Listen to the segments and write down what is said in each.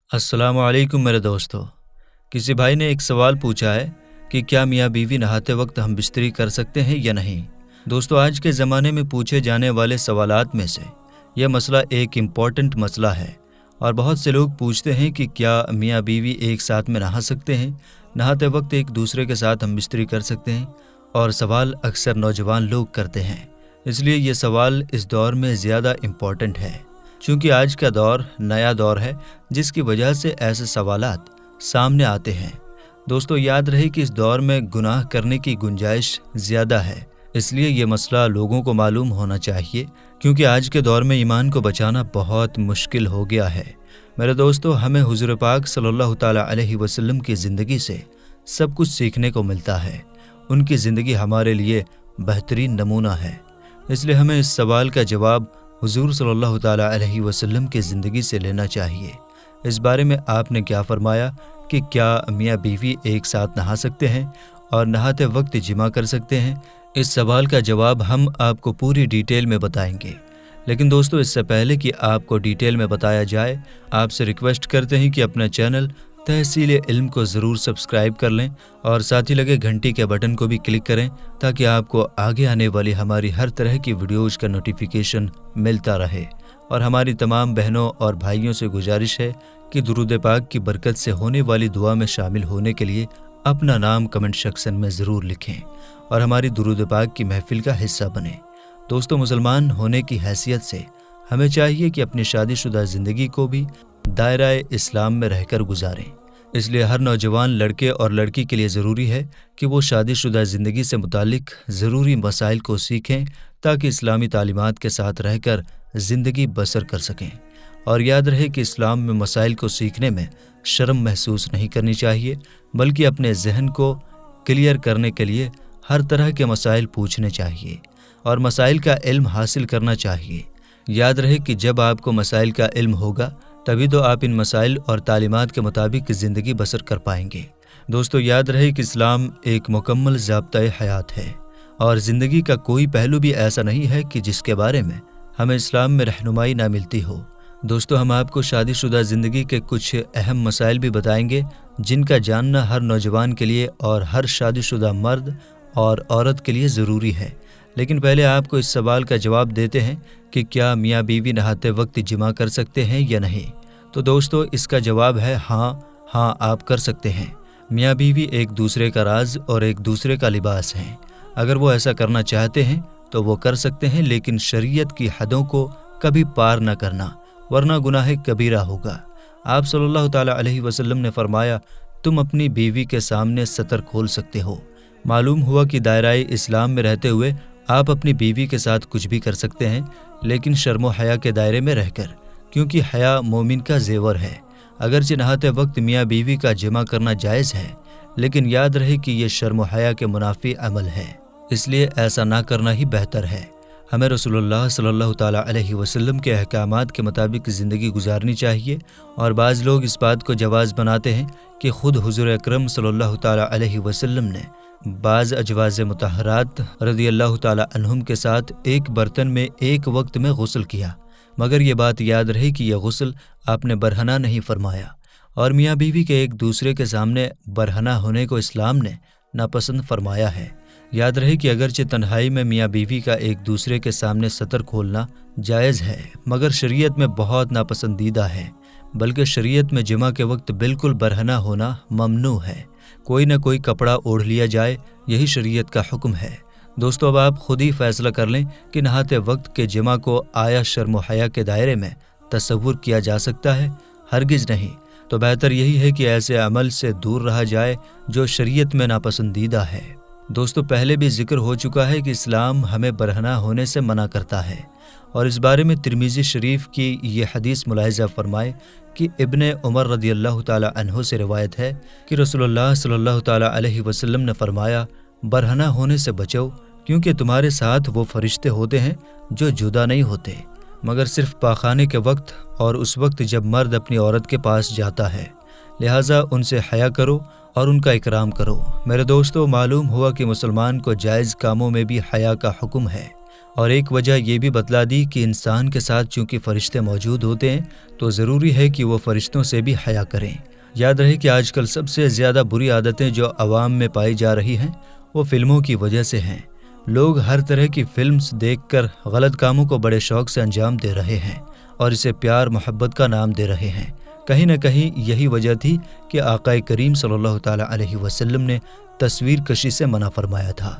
अस्सलाम वालेकुम मेरे दोस्तों। किसी भाई ने एक सवाल पूछा है कि क्या मियाँ बीवी नहाते वक्त हम बिस्तरी कर सकते हैं या नहीं। दोस्तों, आज के ज़माने में पूछे जाने वाले सवालात में से यह मसला एक इम्पॉर्टेंट मसला है और बहुत से लोग पूछते हैं कि क्या मियाँ बीवी एक साथ में नहा सकते हैं, नहाते वक्त एक दूसरे के साथ हम बिस्तरी कर सकते हैं। और सवाल अक्सर नौजवान लोग करते हैं, इसलिए ये सवाल इस दौर में ज़्यादा इम्पॉर्टेंट है क्योंकि आज का दौर नया दौर है जिसकी वजह से ऐसे सवालात सामने आते हैं। दोस्तों, याद रहे कि इस दौर में गुनाह करने की गुंजाइश ज़्यादा है, इसलिए ये मसला लोगों को मालूम होना चाहिए क्योंकि आज के दौर में ईमान को बचाना बहुत मुश्किल हो गया है। मेरे दोस्तों, हमें हुज़ूर पाक सल्लल्लाहु ताला अलैहि वसल्लम की ज़िंदगी से सब कुछ सीखने को मिलता है। उनकी ज़िंदगी हमारे लिए बेहतरीन नमूना है, इसलिए हमें इस सवाल का जवाब हुजूर सल्लल्लाहु ताला अलैहि वसल्लम की ज़िंदगी से लेना चाहिए। इस बारे में आपने क्या फरमाया कि क्या मियाँ बीवी एक साथ नहा सकते हैं और नहाते वक्त जिमा कर सकते हैं। इस सवाल का जवाब हम आपको पूरी डिटेल में बताएंगे। लेकिन दोस्तों, इससे पहले कि आपको डिटेल में बताया जाए, आपसे रिक्वेस्ट करते हैं कि अपना चैनल तहसील इल्म को ज़रूर सब्सक्राइब कर लें और साथ ही लगे घंटी के बटन को भी क्लिक करें ताकि आपको आगे आने वाली हमारी हर तरह की वीडियोज़ का नोटिफिकेशन मिलता रहे। और हमारी तमाम बहनों और भाइयों से गुजारिश है कि दुरूद पाक की बरकत से होने वाली दुआ में शामिल होने के लिए अपना नाम कमेंट सेक्शन में ज़रूर लिखें और हमारी दुरूद पाक की महफिल का हिस्सा बने। दोस्तों, मुसलमान होने की हैसियत से हमें चाहिए कि अपनी शादीशुदा ज़िंदगी को भी दायरा इस्लाम में रहकर गुजारें। इसलिए हर नौजवान लड़के और लड़की के लिए ज़रूरी है कि वो शादीशुदा ज़िंदगी से मुतालिक ज़रूरी मसाइल को सीखें ताकि इस्लामी तालीमात के साथ रहकर ज़िंदगी बसर कर सकें। और याद रहे कि इस्लाम में मसाइल को सीखने में शर्म महसूस नहीं करनी चाहिए, बल्कि अपने जहन को क्लियर करने के लिए हर तरह के मसाइल पूछने चाहिए और मसाइल का इल्म हासिल करना चाहिए। याद रहे कि जब आपको मसाइल का इल्म होगा तभी तो आप इन मसाइल और तालीमात के मुताबिक ज़िंदगी बसर कर पाएंगे। दोस्तों, याद रहे कि इस्लाम एक मुकम्मल ज़ाब्ता-ए हयात है और ज़िंदगी का कोई पहलू भी ऐसा नहीं है कि जिसके बारे में हमें इस्लाम में रहनुमाई ना मिलती हो। दोस्तों, हम आपको शादीशुदा ज़िंदगी के कुछ अहम मसाइल भी बताएंगे जिनका जानना हर नौजवान के लिए और हर शादीशुदा मर्द और औरत के लिए ज़रूरी है। लेकिन पहले आपको इस सवाल का जवाब देते हैं कि क्या मियाँ बीवी नहाते वक्त जिमा कर सकते हैं या नहीं। तो दोस्तों, इसका जवाब है हाँ, आप कर सकते हैं। मियाँ बीवी एक दूसरे का राज और एक दूसरे का लिबास हैं। अगर वो ऐसा करना चाहते हैं तो वो कर सकते हैं, लेकिन शरीयत की हदों को कभी पार न करना, वरना गुनाह कबीरा होगा। आप सल्लल्लाहु ताला अलैहि वसल्लम ने फरमाया, तुम अपनी बीवी के सामने सतर खोल सकते हो। मालूम हुआ कि दायराए इस्लाम में रहते हुए आप अपनी बीवी के साथ कुछ भी कर सकते हैं, लेकिन शर्म हया के दायरे में रहकर, क्योंकि हया मोमिन का जेवर है। अगरचे नहाते वक्त मियाँ बीवी का जिमा करना जायज़ है, लेकिन याद रहे कि ये शर्म हया के मुनाफी अमल है, इसलिए ऐसा ना करना ही बेहतर है। हमें रसूलुल्लाह सल्लल्लाहु ताला अलैहि वसल्लम के अहकामात के मुताबिक ज़िंदगी गुजारनी चाहिए। और बाज़ लोग इस बात को जवाज़ बनाते हैं कि ख़ुद हुज़ूर अकरम सल्लल्लाहु ताला अलैहि वसल्लम ने बाज़ अजवाज़ मुतहरात रज़ियल्लाहु ताला अन्हुम के साथ एक बर्तन में एक वक्त में गुस्ल किया, मगर ये बात याद रहे कि यह गुस्ल आपने बरहना नहीं फरमाया। और मियाँ बीवी के एक दूसरे के सामने बरहना होने को इस्लाम ने नापसंद फरमाया है। याद रहे कि अगरचे तन्हाई में मियाँ बीवी का एक दूसरे के सामने सतर खोलना जायज़ है, मगर शरीयत में बहुत नापसंदीदा है, बल्कि शरीयत में जिमा के वक्त बिल्कुल बरहना होना ममनू है। कोई न कोई कपड़ा ओढ़ लिया जाए, यही शरीयत का हुक्म है। दोस्तों, अब आप खुद ही फैसला कर लें कि नहाते वक्त के जिमा को आया शर्म हया के दायरे में तसव्वुर किया जा सकता है। हरगिज़ नहीं। तो बेहतर यही है कि ऐसे अमल से दूर रहा जाए जो शरीयत में नापसंदीदा है। दोस्तों, पहले भी जिक्र हो चुका है कि इस्लाम हमें बरहना होने से मना करता है और इस बारे में तिरमिज़ी शरीफ की ये हदीस मुलाहिज़ा फरमाए कि इब्ने उमर रदियल्लाहु ताला अन्हु से रिवायत है कि रसूलुल्लाह सल्लल्लाहु ताला अलैहि वसल्लम ने फरमाया, बरहना होने से बचो, क्योंकि तुम्हारे साथ वो फरिश्ते होते हैं जो जुदा नहीं होते मगर सिर्फ पाखाने के वक्त और उस वक्त जब मर्द अपनी औरत के पास जाता है। लिहाजा उनसे हया करो और उनका इकराम करो। मेरे दोस्तों, मालूम हुआ कि मुसलमान को जायज़ कामों में भी हया का हुक्म है اور ایک وجہ یہ بھی بتلا دی کہ انسان کے ساتھ چونکہ فرشتے موجود ہوتے ہیں تو ضروری ہے کہ وہ فرشتوں سے بھی حیا کریں۔ یاد رہے کہ آج کل سب سے زیادہ بری عادتیں جو عوام میں پائی جا رہی ہیں وہ فلموں کی وجہ سے ہیں۔ لوگ ہر طرح کی فلمز دیکھ کر غلط کاموں کو بڑے شوق سے انجام دے رہے ہیں اور اسے پیار محبت کا نام دے رہے ہیں۔ کہیں نہ کہیں یہی وجہ تھی کہ آقا کریم صلی اللہ تعالیٰ علیہ وسلم نے تصویر کشی سے منع فرمایا تھا،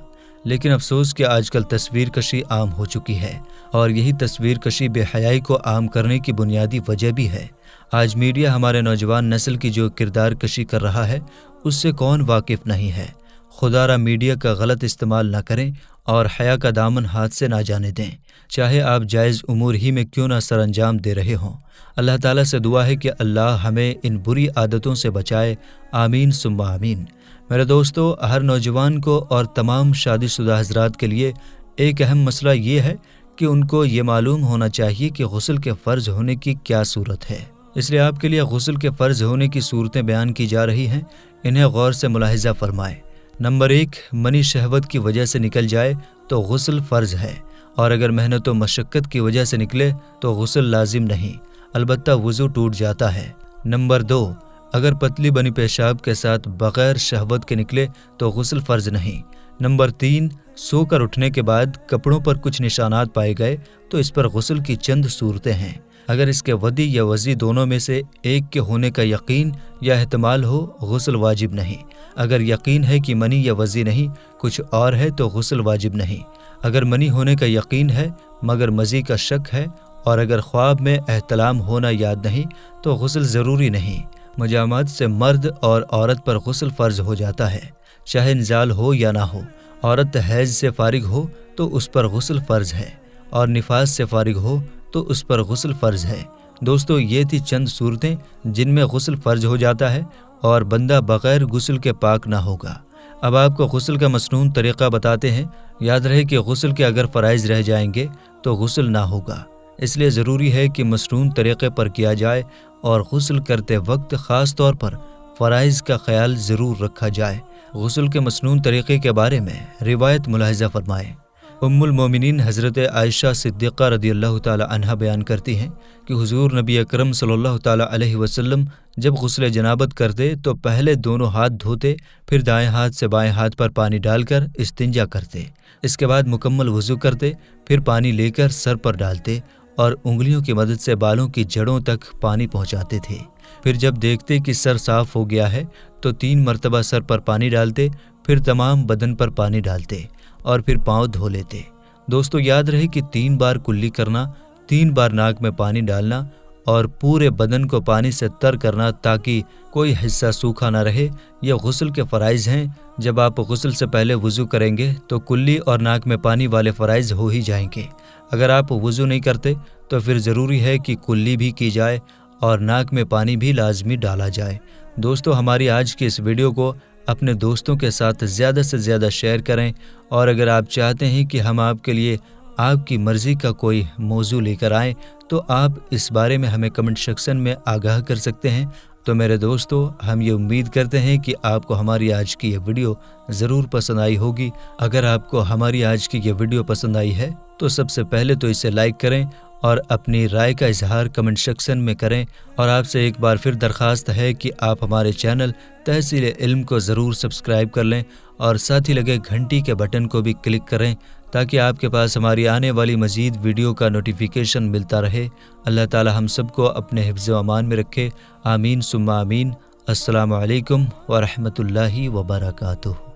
لیکن افسوس کہ آج کل تصویر کشی عام ہو چکی ہے، اور یہی تصویر کشی بے حیائی کو عام کرنے کی بنیادی وجہ بھی ہے۔ آج میڈیا ہمارے نوجوان نسل کی جو کردار کشی کر رہا ہے اس سے کون واقف نہیں ہے۔ خدا را میڈیا کا غلط استعمال نہ کریں اور حیا کا دامن ہاتھ سے نہ جانے دیں، چاہے آپ جائز امور ہی میں کیوں نہ سر انجام دے رہے ہوں۔ اللہ تعالیٰ سے دعا ہے کہ اللہ ہمیں ان بری عادتوں سے بچائے، آمین ثم آمین۔ میرے دوستو، ہر نوجوان کو اور تمام شادی شدہ حضرات کے لیے ایک اہم مسئلہ یہ ہے کہ ان کو یہ معلوم ہونا چاہیے کہ غسل کے فرض ہونے کی کیا صورت ہے۔ اس لیے آپ کے لیے غسل کے فرض ہونے کی صورتیں بیان کی جا رہی ہیں، انہیں غور سے ملاحظہ فرمائیں۔ نمبر 1، منی شہوت کی وجہ سے نکل جائے تو غسل فرض ہے، اور اگر محنت و مشقت کی وجہ سے نکلے تو غسل لازم نہیں، البتہ وضو ٹوٹ جاتا ہے۔ نمبر 2، اگر پتلی بنی پیشاب کے ساتھ بغیر شہوت کے نکلے تو غسل فرض نہیں۔ نمبر 3، سو کر اٹھنے کے بعد کپڑوں پر کچھ نشانات پائے گئے تو اس پر غسل کی چند صورتیں ہیں۔ اگر اس کے ودی یا وضی دونوں میں سے ایک کے ہونے کا یقین یا احتمال ہو، غسل واجب نہیں۔ اگر یقین ہے کہ منی یا وضی نہیں کچھ اور ہے تو غسل واجب نہیں۔ اگر منی ہونے کا یقین ہے مگر مزی کا شک ہے، اور اگر خواب میں احتلام ہونا یاد نہیں تو غسل ضروری نہیں۔ مجامات سے مرد اور عورت پر غسل فرض ہو جاتا ہے، چاہے انزال ہو یا نہ ہو۔ عورت حیض سے فارغ ہو تو اس پر غسل فرض ہے، اور نفاس سے فارغ ہو تو اس پر غسل فرض ہے۔ دوستو، یہ تھی چند صورتیں جن میں غسل فرض ہو جاتا ہے اور بندہ بغیر غسل کے پاک نہ ہوگا۔ اب آپ کو غسل کا مسنون طریقہ بتاتے ہیں۔ یاد رہے کہ غسل کے اگر فرائض رہ جائیں گے تو غسل نہ ہوگا، اس لیے ضروری ہے کہ مسنون طریقے پر کیا جائے، اور غسل کرتے وقت خاص طور پر فرائض کا خیال ضرور رکھا جائے۔ غسل کے مسنون طریقے کے بارے میں روایت ملاحظہ فرمائیں۔ المومنین حضرت عائشہ صدیقہ رضی اللہ تعالی عنہا بیان کرتی ہیں کہ حضور نبی اکرم صلی اللہ تعالی علیہ وسلم جب غسل جنابت کرتے تو پہلے دونوں ہاتھ دھوتے، پھر دائیں ہاتھ سے بائیں ہاتھ پر پانی ڈال کر استنجا کرتے، اس کے بعد مکمل وضو کرتے، پھر پانی لے کر سر پر ڈالتے اور انگلیوں کی مدد سے بالوں کی جڑوں تک پانی پہنچاتے تھے۔ پھر جب دیکھتے کہ سر صاف ہو گیا ہے تو 3 مرتبہ سر پر پانی ڈالتے، پھر تمام بدن پر پانی ڈالتے اور پھر پاؤں دھو لیتے۔ دوستو، یاد رہے کہ 3 بار کلی کرنا، 3 بار ناک میں پانی ڈالنا اور پورے بدن کو پانی سے تر کرنا تاکہ کوئی حصہ سوکھا نہ رہے، یہ غسل کے فرائض ہیں۔ جب آپ غسل سے پہلے وضو کریں گے تو کلی اور ناک میں پانی والے فرائض ہو ہی جائیں گے۔ اگر آپ وضو نہیں کرتے تو پھر ضروری ہے کہ کلی بھی کی جائے اور ناک میں پانی بھی لازمی ڈالا جائے۔ دوستو، ہماری آج کی اس ویڈیو کو اپنے دوستوں کے ساتھ زیادہ سے زیادہ شیئر کریں، اور اگر آپ چاہتے ہیں کہ ہم آپ کے لیے آپ کی مرضی کا کوئی موضوع لے کر آئیں تو آپ اس بارے میں ہمیں کمنٹ سیکشن میں آگاہ کر سکتے ہیں۔ تو میرے دوستو، ہم یہ امید کرتے ہیں کہ آپ کو ہماری آج کی یہ ویڈیو ضرور پسند آئی ہوگی۔ اگر آپ کو ہماری آج کی یہ ویڈیو پسند آئی ہے تو سب سے پہلے تو اسے لائک کریں اور اپنی رائے کا اظہار کمنٹ سیکشن میں کریں، اور آپ سے ایک بار پھر درخواست ہے کہ آپ ہمارے چینل تحصیل علم کو ضرور سبسکرائب کر لیں اور ساتھ ہی لگے گھنٹی کے بٹن کو بھی کلک کریں تاکہ آپ کے پاس ہماری آنے والی مزید ویڈیو کا نوٹیفیکیشن ملتا رہے۔ اللہ تعالی ہم سب کو اپنے حفظ و امان میں رکھے، آمین ثم آمین۔ السلام علیکم ورحمۃ اللہ وبرکاتہ۔